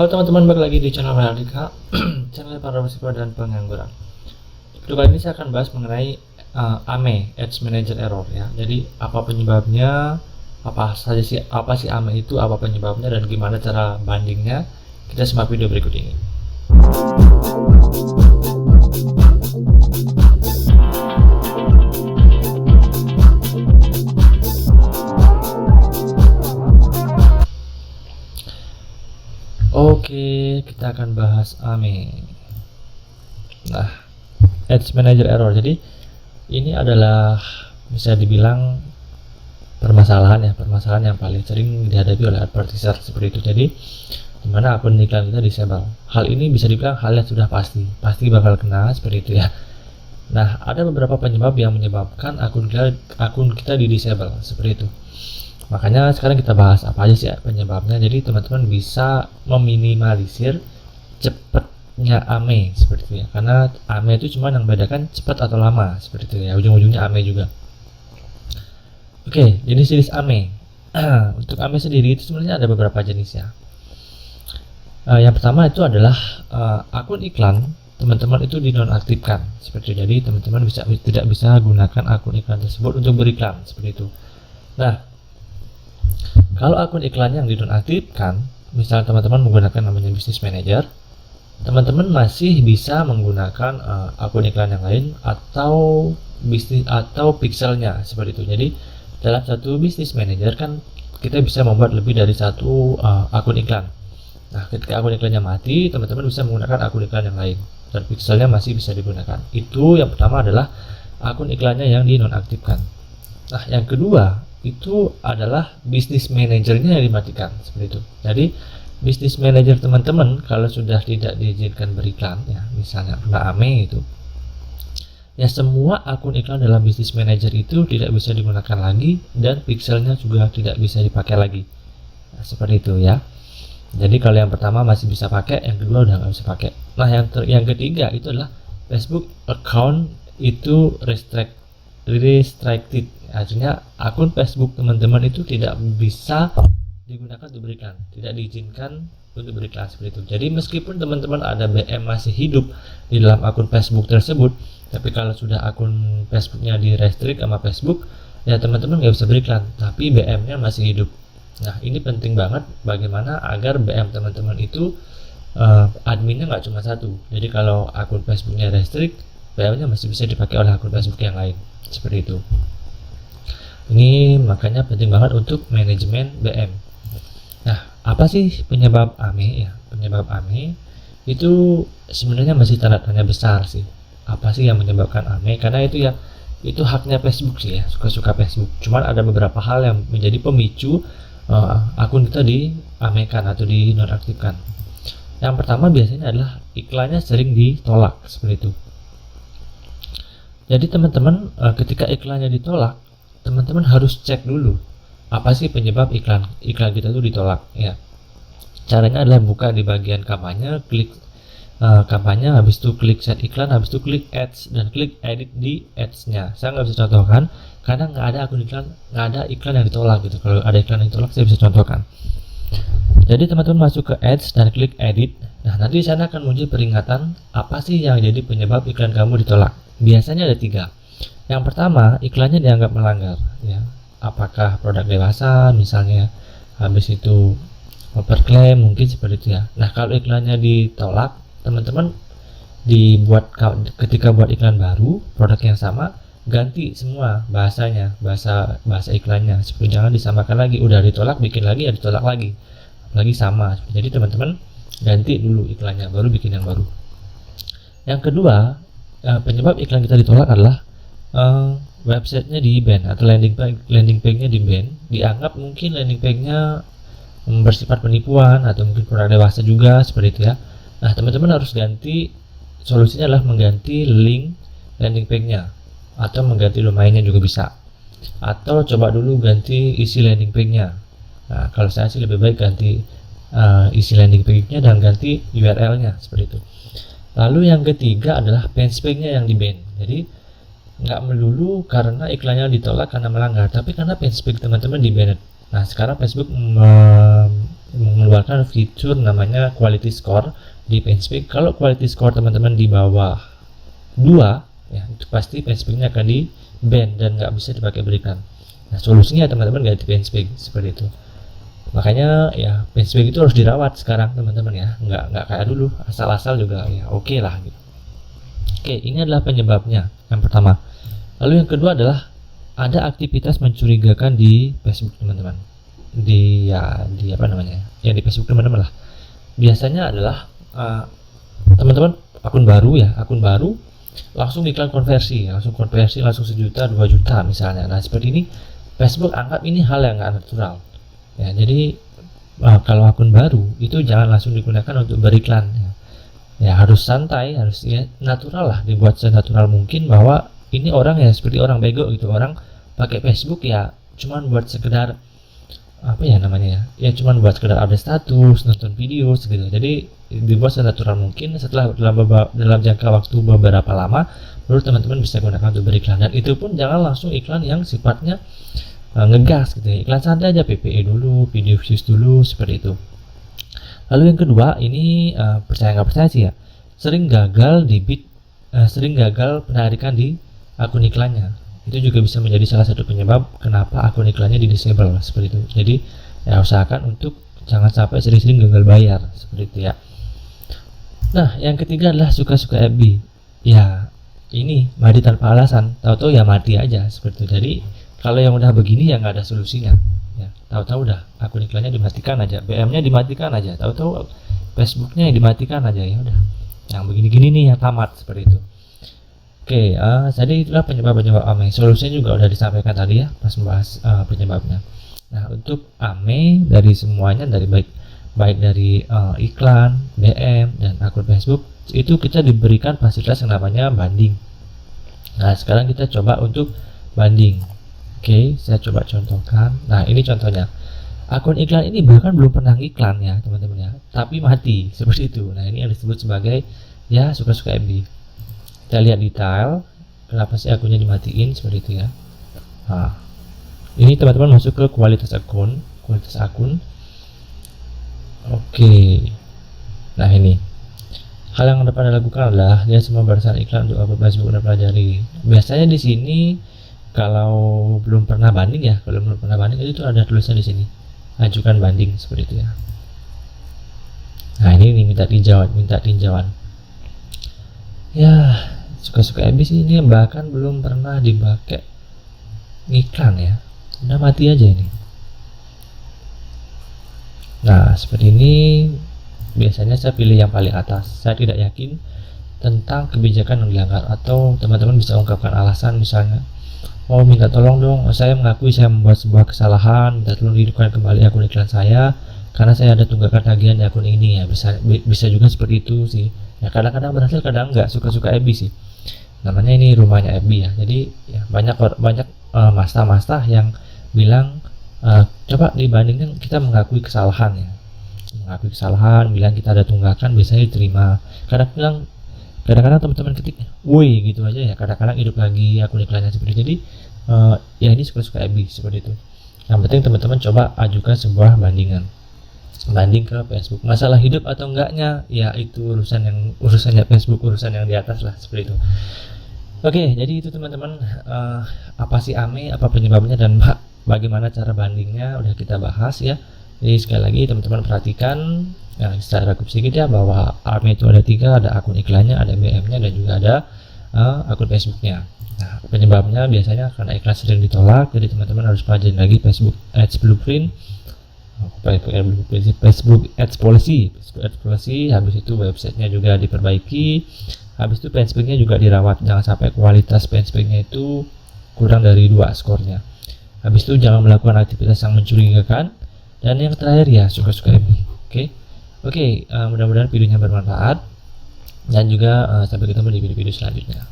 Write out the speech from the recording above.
Halo teman-teman, balik lagi di channel Radika, channel para mahasiswa dan pengangguran. Video kali ini saya akan bahas mengenai AME, Ads Manager Error ya. Jadi apa penyebabnya, apa sih AME itu, apa penyebabnya, dan gimana cara bandingnya. Kita simak video berikut ini. Oke, kita akan bahas AME. Nah, Ads Manager Error. Jadi ini adalah bisa dibilang permasalahan yang paling sering dihadapi oleh advertiser seperti itu. Jadi dimana akun iklan kita disable. Hal ini bisa dibilang hal yang sudah pasti bakal kena seperti itu ya. Nah, ada beberapa penyebab yang menyebabkan akun kita di disable seperti itu. Makanya sekarang kita bahas apa aja sih penyebabnya. Jadi teman-teman bisa meminimalisir cepatnya AME seperti itu ya. Karena AME itu cuma yang bedakan cepat atau lama seperti itu ya. Ujung-ujungnya AME juga. Oke, jenis AME. Untuk AME sendiri itu sebenarnya ada beberapa jenis ya. Yang pertama itu adalah akun iklan teman-teman itu dinonaktifkan seperti itu. Jadi teman-teman tidak bisa gunakan akun iklan tersebut untuk beriklan seperti itu. Nah, kalau akun iklan yang dinonaktifkan, misalnya teman-teman menggunakan namanya Business Manager, teman-teman masih bisa menggunakan akun iklan yang lain atau pixelnya seperti itu. Jadi dalam satu Business Manager kan kita bisa membuat lebih dari satu akun iklan. Nah, ketika akun iklannya mati, teman-teman bisa menggunakan akun iklan yang lain dan pixelnya masih bisa digunakan. Itu yang pertama adalah akun iklannya yang dinonaktifkan. Nah, yang kedua itu adalah Business Manager-nya yang dimatikan seperti itu. Jadi Business Manager teman-teman kalau sudah tidak diizinkan beriklan ya, misalnya kena AME itu ya, semua akun iklan dalam Business Manager itu tidak bisa digunakan lagi dan pixelnya juga tidak bisa dipakai lagi. Nah, seperti itu ya. Jadi kalau yang pertama masih bisa pakai, yang kedua udah nggak bisa pakai. Nah, yang ketiga itu adalah Facebook account itu restricted. Artinya akun Facebook teman-teman itu tidak bisa digunakan untuk beriklan, tidak diizinkan untuk beriklan seperti itu. Jadi meskipun teman-teman ada BM masih hidup di dalam akun Facebook tersebut, tapi kalau sudah akun Facebooknya di restrict sama Facebook, ya teman-teman nggak bisa beriklan, tapi BM-nya masih hidup. Nah, ini penting banget bagaimana agar BM teman-teman itu adminnya nggak cuma satu. Jadi kalau akun Facebooknya restrict, BM-nya masih bisa dipakai oleh akun Facebook yang lain seperti itu. Ini makanya penting banget untuk manajemen BM. Nah, apa sih penyebab AME ya? Penyebab AME itu sebenarnya masih tanda tanya besar sih. Apa sih yang menyebabkan AME? Karena itu ya, itu haknya Facebook sih ya, suka-suka Facebook. Cuman ada beberapa hal yang menjadi pemicu akun kita di-amekan atau dinonaktifkan. Yang pertama biasanya adalah iklannya sering ditolak seperti itu. Jadi teman-teman ketika iklannya ditolak, teman-teman harus cek dulu apa sih penyebab iklan kita itu ditolak ya. Caranya adalah buka di bagian kampanye, klik kampanye, habis itu klik set iklan, habis itu klik ads dan klik edit di ads-nya. Saya nggak bisa contohkan karena nggak ada iklan yang ditolak gitu. Kalau ada iklan yang ditolak saya bisa contohkan. Jadi teman-teman masuk ke ads dan klik edit. Nah, nanti di sana akan muncul peringatan apa sih yang jadi penyebab iklan kamu ditolak. Biasanya ada 3. Yang pertama, iklannya dianggap melanggar ya. Apakah produk dewasa misalnya, habis itu overclaim mungkin seperti itu ya. Nah, kalau iklannya ditolak, teman-teman ketika buat iklan baru produk yang sama, ganti semua bahasanya, bahasa iklannya, seperti jangan disamakan lagi. Udah ditolak bikin lagi, ya ditolak lagi sama. Jadi teman-teman ganti dulu iklannya, baru bikin yang baru. Yang kedua, penyebab iklan kita ditolak adalah websitenya di ban atau landing page-nya di ban. Dianggap mungkin landing page-nya bersifat penipuan atau mungkin produk dewasa juga seperti itu ya. Nah, teman-teman harus ganti. Solusinya adalah mengganti link landing page-nya atau mengganti domainnya juga bisa, atau coba dulu ganti isi landing page-nya. Nah, kalau saya sih lebih baik ganti isi landing page-nya dan ganti URL-nya seperti itu. Lalu yang ketiga adalah page nya yang di ban. Jadi nggak melulu karena iklannya ditolak karena melanggar, tapi karena page teman-teman di ban. Nah, sekarang Facebook mengeluarkan fitur namanya quality score di Facebook. Kalau quality score teman-teman di bawah 2 ya, itu pasti Facebook-nya akan di ban dan nggak bisa dipakai beriklan. Nah, solusinya teman-teman ganti Facebook seperti itu. Makanya ya Facebook itu harus dirawat sekarang teman-teman ya, nggak kayak dulu asal-asal juga ya oke lah gitu. Oke, ini adalah penyebabnya yang pertama. Lalu yang kedua adalah ada aktivitas mencurigakan di Facebook teman-teman. Di apa namanya? Ya di Facebook teman-teman lah. Biasanya adalah teman-teman akun baru langsung iklan konversi, langsung 1 juta 2 juta misalnya. Nah, seperti ini Facebook anggap ini hal yang nggak natural. Ya, jadi kalau akun baru itu jangan langsung digunakan untuk beriklan. Ya harus santai, harus ya natural lah, dibuat senatural mungkin bahwa ini orang ya seperti orang bego gitu, orang pakai Facebook ya cuman buat sekedar apa ya namanya ya cuman buat sekedar update status, nonton video gitu. Jadi dibuat senatural mungkin. Setelah dalam jangka waktu beberapa lama baru teman-teman bisa gunakan untuk beriklan, dan itu pun jangan langsung iklan yang sifatnya ngegas gitu ya. Iklan santai aja, PPE dulu, video views dulu, seperti itu. Lalu yang kedua ini percaya nggak percaya sih ya, sering gagal penarikan di akun iklannya. Itu juga bisa menjadi salah satu penyebab kenapa akun iklannya di disable seperti itu. Jadi ya usahakan untuk jangan sampai sering-sering gagal bayar seperti itu ya. Nah, yang ketiga adalah suka-suka FB. Ya ini mati tanpa alasan, tahu-tahu ya mati aja seperti itu. Jadi kalau yang udah begini ya nggak ada solusinya. Ya, tahu-tahu udah akun iklannya dimatikan aja, BM-nya dimatikan aja, tahu-tahu Facebooknya dimatikan aja, ya udah. Yang begini-gini nih yang tamat seperti itu. Oke, jadi itulah penyebab-penyebab AME. Solusinya juga udah disampaikan tadi ya pas membahas penyebabnya. Nah, untuk AME dari semuanya, dari baik dari iklan, BM, dan akun Facebook itu kita diberikan fasilitas yang namanya banding. Nah, sekarang kita coba untuk banding. Oke, saya coba contohkan. Nah, ini contohnya. Akun iklan ini bahkan belum pernah iklan ya, teman-teman ya, tapi mati seperti itu. Nah, ini yang disebut sebagai ya suka-suka FB. Kita lihat detail, kenapa sih akunnya dimatiin seperti itu ya. Nah, ini teman-teman masuk ke kualitas akun. Oke. Nah, ini. Hal yang dapat dilakukan adalah lihat semua barisan iklan untuk akun Facebook dan pelajari. Biasanya di sini kalau belum pernah banding ya, itu ada tulisan di sini, ajukan banding seperti itu ya. Nah, ini minta tinjauan. Ya, suka-suka FB sih ini bahkan belum pernah dipakai iklan ya, udah mati aja ini. Nah, seperti ini biasanya saya pilih yang paling atas. Saya tidak yakin tentang kebijakan yang dilanggar, atau teman-teman bisa ungkapkan alasan, misalnya minta tolong dong, saya mengakui saya membuat sebuah kesalahan, minta tolong dihidupkan kembali akun iklan saya karena saya ada tunggakan tagihan di akun ini ya. Bisa juga seperti itu sih ya, kadang-kadang berhasil, kadang enggak. Suka-suka FB sih namanya, ini rumahnya FB ya. Jadi ya banyak masta yang bilang coba dibandingkan, kita mengakui kesalahan ya, bilang kita ada tunggakan, biasanya diterima. Kadang-kadang teman-teman ketik woi gitu aja ya, kadang-kadang hidup lagi akun iklannya seperti itu. Jadi ya ini suka-suka FB seperti itu. Yang penting teman-teman coba ajukan sebuah banding ke Facebook. Masalah hidup atau enggaknya ya itu urusannya Facebook, urusan yang di atas lah seperti itu. Oke, jadi itu teman-teman, apa sih AME, apa penyebabnya, dan bagaimana cara bandingnya udah kita bahas ya. Jadi sekali lagi teman-teman perhatikan secara cukup sedikit ya, bahwa AME itu ada 3, ada akun iklannya, ada BM-nya, dan juga ada akun Facebooknya. Nah, penyebabnya biasanya karena iklan sering ditolak, jadi teman-teman harus pelajari lagi Facebook Ads Blueprint, Facebook Ads Policy. Habis itu websitenya juga diperbaiki, habis itu fanspage-nya juga dirawat, jangan sampai kualitas fanspage-nya itu kurang dari 2 skornya. Habis itu jangan melakukan aktivitas yang mencurigakan, dan yang terakhir ya suka-suka FB. Oke, mudah-mudahan videonya bermanfaat, dan juga sampai ketemu di video-video selanjutnya.